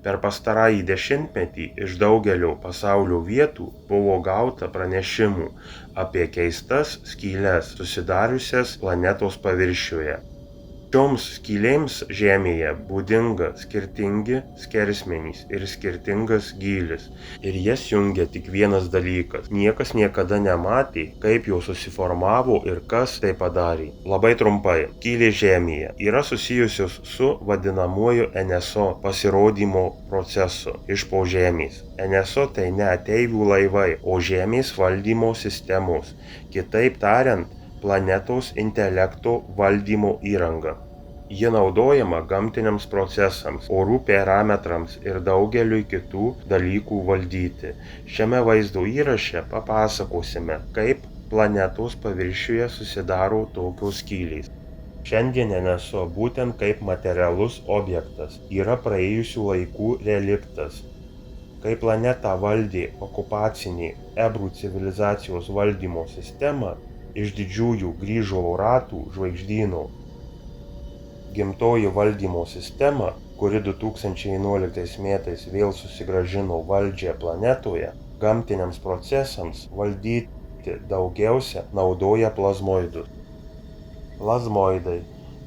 Per pastarąjį dešimtmetį iš daugelio pasaulio vietų buvo gauta pranešimų apie keistas skyles susidariusias planetos paviršiuje. Šioms skylėms Žemėje būdinga skirtingi skersmenys ir skirtingas gylis, ir jas jungia tik vienas dalykas. Niekas niekada nematė, kaip jos susiformavo ir kas tai padarė. Labai trumpai, skylės Žemėje yra susijusios su vadinamuoju NSO pasirodymo procesu iš po Žemės. NSO tai ne ateivių laivai, o Žemės valdymo sistemos, kitaip tariant, planetos intelekto valdymo įranga. Ji naudojama gamtiniams procesams, orų parametrams ir daugeliui kitų dalykų valdyti. Šiame vaizdo įraše papasakosime, kaip planetos paviršiuje susidaro tokios skylės. Šiandien NSO būtent kaip materialus objektas yra praėjusių laikų reliktas. Kai planetą valdė okupacinė Ebrų civilizacijos valdymo sistema, iš didžiųjų grįžulo ratų žvaigždyno. Gimtoji valdymo sistema, kuri 2011 metais vėl susigrąžino valdžią planetoje, gamtiniams procesams valdyti daugiausia naudoja plazmoidus. Plazmoidai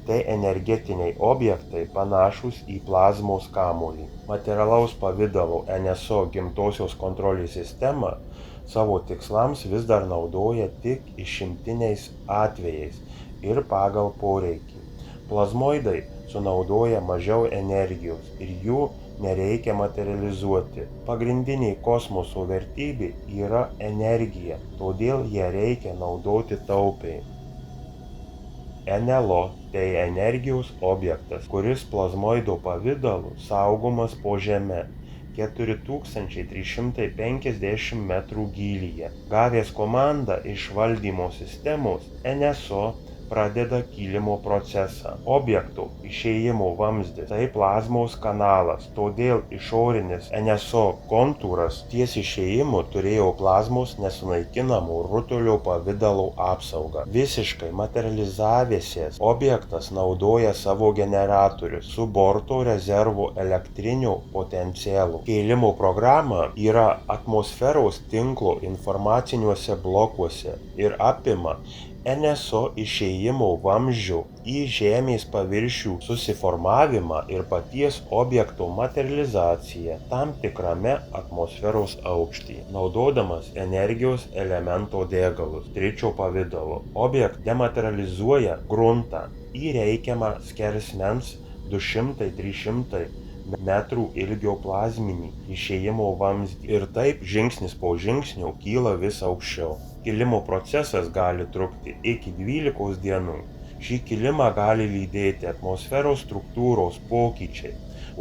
tai energetiniai objektai panašūs į plazmos kamuolį. Materialaus pavidalo NSO gimtosios kontrolės sistema savo tikslams vis dar naudoja tik išimtiniais atvejais ir pagal poreikį. Plazmoidai sunaudoja mažiau energijos ir jų nereikia materializuoti. Pagrindinė kosmoso vertybė yra energija, todėl ją reikia naudoti taupiai. NLO tai energijos objektas, kuris plazmoido pavidalu saugomas po žeme 4350 metrų gylyje. Gavęs komandą iš valdymo sistemos, NSO pradeda kilimo procesą. Objekto išėjimo vamzdis tai plazmos kanalas, todėl išorinis NSO kontūras ties išėjimu turėjo plazmos nesunaikinamo rutulio pavidalo apsaugą. Visiškai materializavęsis objektas naudoja savo generatorius su borto rezervo elektrinio potencialu. Kėlimo programa yra atmosferos tinklo informaciniuose blokuose ir apima NSO išėjimo vamzdžio į Žemės paviršių susiformavimą ir paties objekto materializaciją tam tikrame atmosferos aukštyje, naudodamas energijos elemento degalus tričio pavidalo. Objektas dematerializuoja gruntą į reikiamą skersmens 200-300 metrų ilgio plazminį išėjimo vamzdį ir taip žingsnis po žingsnio kyla vis aukščiau. Kilimo procesas gali trukti iki 12 dienų. Šį kilimą gali lydėti atmosferos struktūros pokyčiai,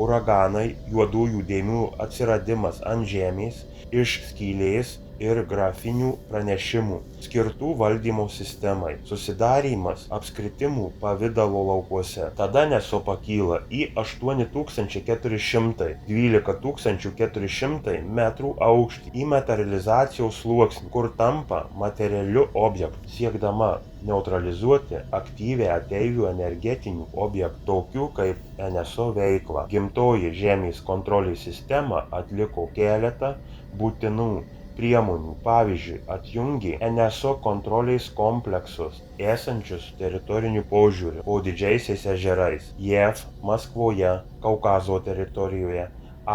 uraganai, juodųjų dėmių atsiradimas ant Žemės, iš skylės ir grafinių pranešimų skirtų valdymo sistemai, susidarymas apskritimų pavidalo laukuose. Tada NSO pakyla į 8400-12400 metrų aukštį į materializacijos sluoksnį, kur tampa materialiu objektu, siekdama neutralizuoti aktyvią ateivių energetinių objektų, tokių kaip NSO veiklą. Gimtoji Žemės kontrolės sistema atliko keletą būtinų priemonių, pavyzdžiui, atjungė NSO kontrolės kompleksus esančius teritoriniu požiūriu po didžiaisiais ežerais JAV, Maskvoje, Kaukazo teritorijoje,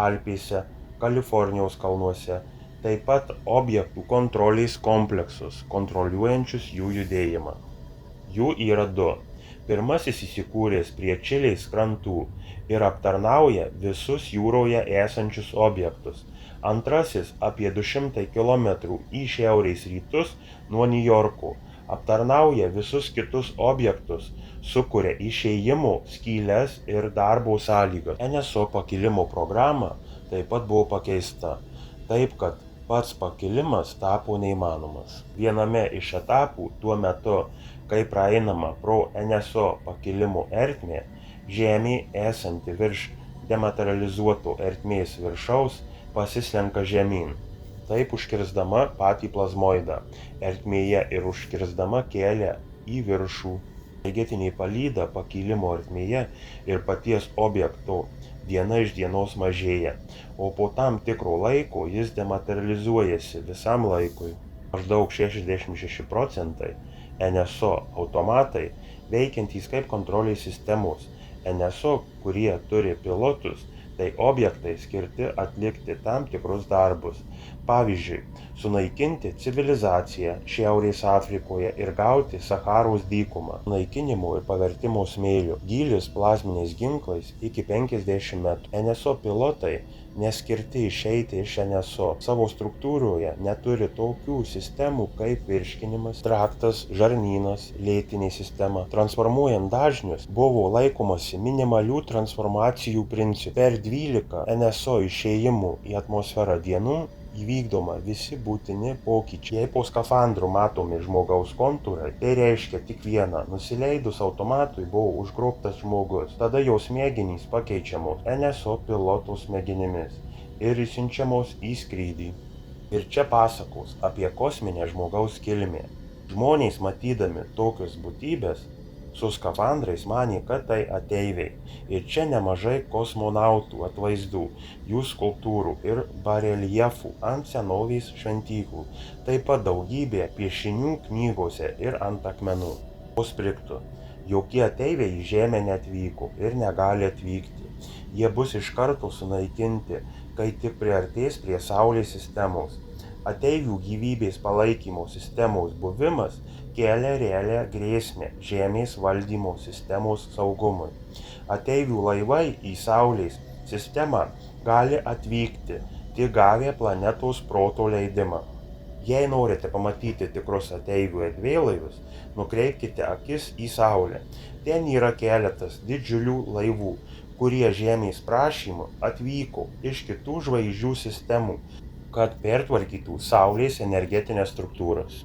Alpėse, Kalifornijos kalnuose, taip pat objektų kontrolės kompleksus, kontroliuojančius jų judėjimą. Jų yra du. Pirmasis įsikūręs prie Čilės krantų ir aptarnauja visus jūroje esančius objektus. Antrasis apie 200 km į šiaurės rytus nuo Niujorko aptarnauja visus kitus objektus, sukuria išėjimo skyles ir darbo sąlygas. NSO pakilimo programa taip pat buvo pakeista, taip kad pats pakilimas tapo neįmanomas. Viename iš etapų tuo metu, kai praeinama pro NSO pakilimo ertmę, Žemė esanti virš dematerializuoto ertmės viršaus pasislenka žemyn, taip užkirsdama patį plazmoidą ertmėje ir užkirsdama kelią į viršų. Energetinė palyda pakilimo ertmėje ir paties objekto diena iš dienos mažėja, o po tam tikro laiko jis dematerializuojasi visam laikui. Maždaug 66% NSO automatai veikiantys kaip kontrolės sistemos. NSO, kurie turi pilotus, tai objektai skirti atlikti tam tikrus darbus. Pavyzdžiui, sunaikinti civilizaciją Šiaurės Afrikoje ir gauti Sacharos dykumą. Naikinimo ir pavertimo smėliu. Gylis plazminiais ginklais iki 50 metrų. NSO pilotai neskirti išeiti iš NSO. Savo struktūroje neturi tokių sistemų kaip virškinimas, traktas, žarnynas, lėtinė sistema. Transformuojant dažnius buvo laikomasi minimalių transformacijų principų. Per 12 NSO išėjimų į atmosferą dienų įvykdoma visi būtini pokyčiai. Jei po skafandru matomi žmogaus kontūrai, tai reiškia tik vieną. Nusileidus automatui buvo užgrobtas žmogus. Tada jo smegenys pakeičiamos NSO pilotų smegenimis ir išsiunčiamos į skrydį. Ir čia pasakos apie kosminę žmogaus kilmę. Žmonės matydami tokias būtybės su skafandrais manė, kad tai ateiviai. Ir čia nemažai kosmonautų atvaizdų, jų skulptūrų ir bareljefų ant senovės šventyklų. Taip pat daugybė piešinių knygose ir ant akmenų. Pospriktų. Jokie ateiviai į Žemę neatvyko ir negali atvykti. Jie bus iš karto sunaikinti, kai tik priartės prie Saulės sistemos. Ateivių gyvybės palaikymo sistemos buvimas kelia realią grėsmę Žemės valdymo sistemos saugumui. Ateivių laivai į Saulės sistemą gali atvykti tik gavę planetos proto leidimą. Jei norite pamatyti tikrus ateivių erdvėlaivius, nukreipkite akis į Saulę. Ten yra keletas didžiulių laivų, kurie Žemės prašymu atvyko iš kitų žvaigždžių sistemų, kad pertvarkytų Saulės energetinės struktūras.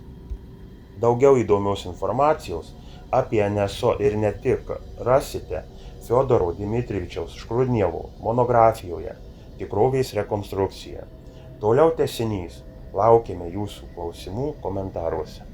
Daugiau įdomios informacijos apie NSO ir ne tik rasite Fiodoro Dmitrijevičiaus Škrudnievo monografijoje Tikrovės rekonstrukcija. Toliau tęsinys. Laukiame jūsų klausimų komentaruose.